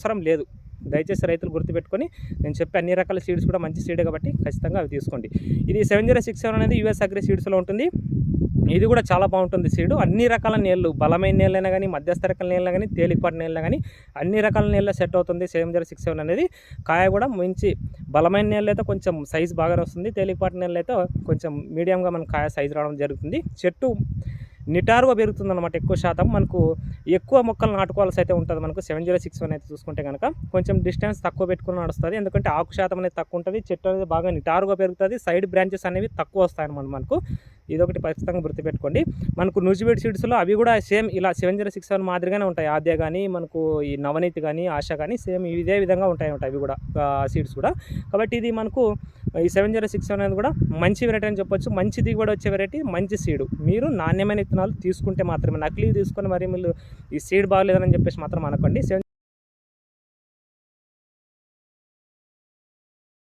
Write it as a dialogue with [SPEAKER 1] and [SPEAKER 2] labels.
[SPEAKER 1] అవసరం లేదు. దయచేసి రైతులు గుర్తుపెట్టుకొని నేను చెప్పే అన్ని రకాల సీడ్స్ కూడా మంచి సీడే కాబట్టి ఖచ్చితంగా అవి తీసుకోండి. ఇది 7067 అనేది యూఎస్ అగ్రి సీడ్స్లో ఉంటుంది. ఇది కూడా చాలా బాగుంటుంది సీడు. అన్ని రకాల నీళ్ళు, బలమైన నీళ్ళైనా కానీ, మధ్యస్థ రకాల నీళ్ళైనా కానీ, తేలికపాటి నీళ్ళైనా కానీ అన్ని రకాల నీళ్ళ సెట్ అవుతుంది 7067 అనేది. కాయ కూడా మంచి బలమైన నీళ్ళు అయితే కొంచెం సైజు బాగానే వస్తుంది, తేలికపాటి నీళ్ళు అయితే కొంచెం మీడియంగా మన కాయ సైజు రావడం జరుగుతుంది. చెట్టు నిటారుగా పెరుగుతుంది అనమాట. ఎక్కువ శాతం మనకు ఎక్కువ మొక్కలు నాటుకోవాల్సి అయితే ఉంటుంది. మనకు 7061 అయితే చూసుకుంటే కనుక కొంచెం డిస్టెన్స్ తక్కువ పెట్టుకుని నడుస్తుంది. ఎందుకంటే ఆకు శాతం అనేది తక్కువ ఉంటుంది, చెట్టు అనేది బాగా నిటారుగా పెరుగుతుంది, సైడ్ బ్రాంచెస్ అనేవి తక్కువ వస్తాయి అన్నమాట మనకు. ఇదొకటి ఖచ్చితంగా గుర్తుపెట్టుకోండి. మనకు నూజివీడ్ సీడ్స్లో అవి కూడా సేమ్ ఇలా 7067 మాదిరిగానే ఉంటాయి. ఆద్య కానీ, మనకు ఈ నవనీతి కానీ, ఆశ కానీ సేమ్ ఇదే విధంగా ఉంటాయి అవి కూడా సీడ్స్ కూడా. కాబట్టి ఇది మనకు ఈ 7067 అనేది కూడా మంచి వెరైటీ అని చెప్పొచ్చు. మంచి దిగుబడి వచ్చే వెరైటీ, మంచి సీడు. మీరు నాణ్యమైన విత్తనాలు తీసుకుంటే మాత్రమే, నకిలీ తీసుకొని మరి మీరు ఈ సీడ్ బాగలేదని చెప్పేసి మాత్రం అనుకోండి.